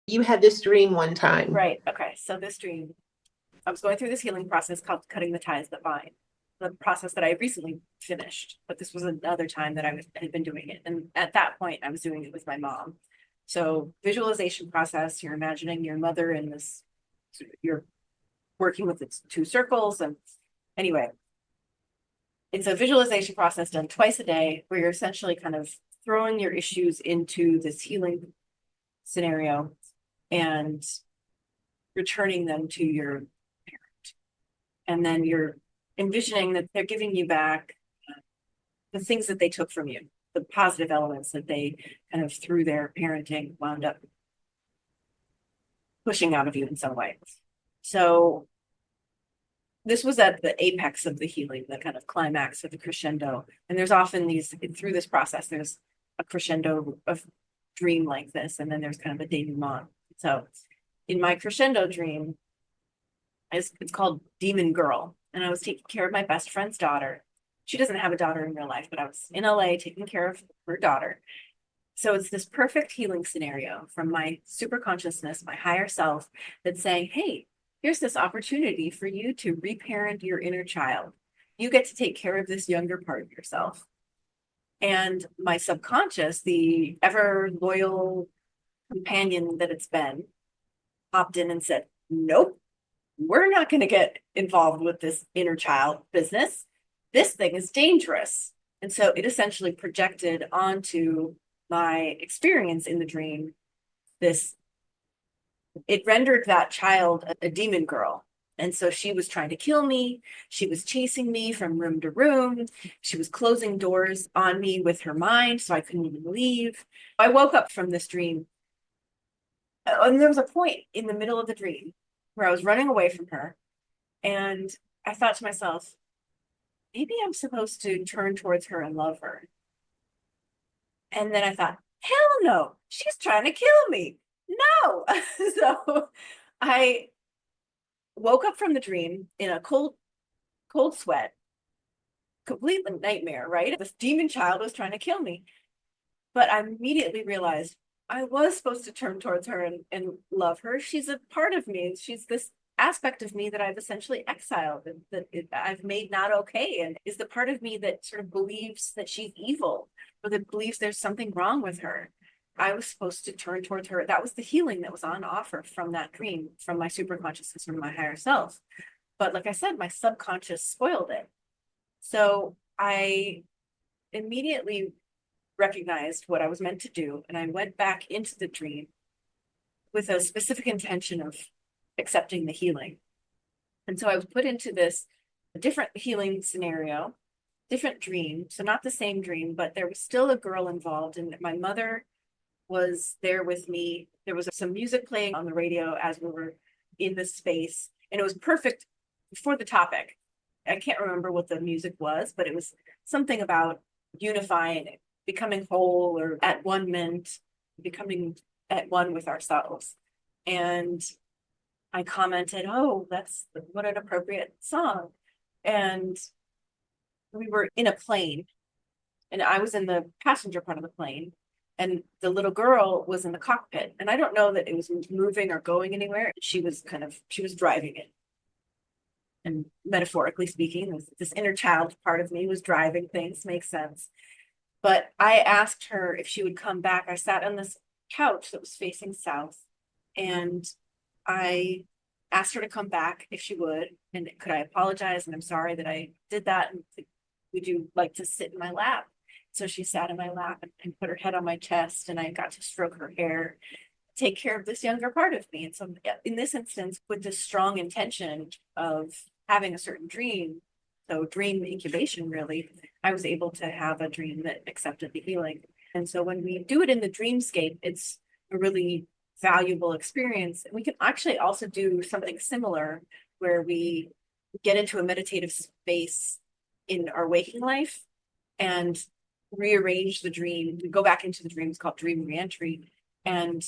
You had this dream one time. Right. Okay. So this dream, I was going through this healing process called cutting the ties that bind. The process that I recently finished, but this was another time that had been doing it. And at that point, I was doing it with my mom. So visualization process, you're imagining your mother in this, you're working with its two circles. And anyway, it's a visualization process done twice a day where you're essentially kind of throwing your issues into this healing scenario and returning them to your parent. And then you're envisioning that they're giving you back the things that they took from you, the positive elements that they kind of through their parenting wound up pushing out of you in some way. So this was at the apex of the healing, the kind of climax of the crescendo. And there's often these, through this process, there's a crescendo of dream like this, and then there's kind of a denouement. So in my crescendo dream, it's called Demon Girl. And I was taking care of my best friend's daughter. She doesn't have a daughter in real life, but I was in LA taking care of her daughter. So it's this perfect healing scenario from my super consciousness, my higher self, that's saying, hey, here's this opportunity for you to reparent your inner child. You get to take care of this younger part of yourself. And my subconscious, the ever loyal companion that it's been, popped in and said, nope, we're not going to get involved with this inner child business. This thing is dangerous. And so it essentially projected onto my experience in the dream this, it rendered that child a demon girl. And so she was trying to kill me. She was chasing me from room to room. She was closing doors on me with her mind, so I couldn't even leave. I woke up from this dream, and there was a point in the middle of the dream where I was running away from her. And I thought to myself, maybe I'm supposed to turn towards her and love her. And then I thought, hell no, she's trying to kill me. No. So I woke up from the dream in a cold sweat, complete nightmare, right? This demon child was trying to kill me. But I immediately realized I was supposed to turn towards her and love her. She's a part of me. She's this aspect of me that I've essentially exiled and I've made not okay, and is the part of me that sort of believes that she's evil or that believes there's something wrong with her. I was supposed to turn towards her. That was the healing that was on offer from that dream, from my super consciousness, from my higher self. But like I said, my subconscious spoiled it. So I immediately recognized what I was meant to do, and I went back into the dream with a specific intention of accepting the healing. And so I was put into this different healing scenario, different dream. So not the same dream, but there was still a girl involved, and my mother was there with me. There was some music playing on the radio as we were in this space, and it was perfect for the topic. I can't remember what the music was, but it was something about unifying, becoming whole or at one meant becoming at one with ourselves. And I commented, oh, that's what an appropriate song. And we were in a plane, and I was in the passenger part of the plane, and the little girl was in the cockpit. And I don't know that it was moving or going anywhere. She was driving it. And metaphorically speaking, this inner child part of me was driving things, makes sense. But I asked her if she would come back. I sat on this couch that was facing south, and I asked her to come back if she would, and could I apologize, and I'm sorry that I did that, and would you like to sit in my lap? So she sat in my lap and put her head on my chest, and I got to stroke her hair, take care of this younger part of me. And so in this instance, with this strong intention of having a certain dream, so dream incubation, really, I was able to have a dream that accepted the healing. And so when we do it in the dreamscape, it's a really valuable experience. We can actually also do something similar where we get into a meditative space in our waking life and rearrange the dream. We go back into the dream, it's called dream reentry, and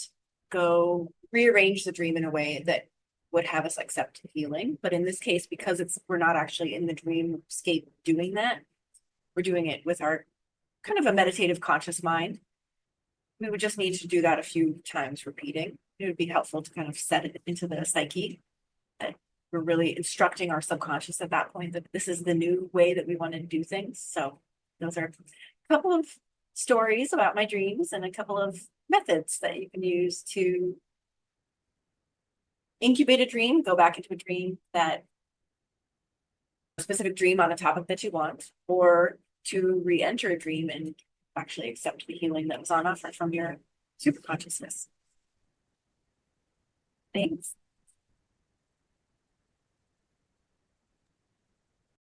go rearrange the dream in a way that would have us accept healing. But in this case, because we're not actually in the dreamscape doing that, we're doing it with our kind of a meditative conscious mind. We would just need to do that a few times repeating. it would be helpful to kind of set it into the psyche. That we're really instructing our subconscious at that point that this is the new way that we want to do things. So those are a couple of stories about my dreams and a couple of methods that you can use to incubate a dream, go back into a dream that a specific dream on a topic that you want, or to re-enter a dream and actually accept the healing that was on offer from your superconsciousness. Thanks.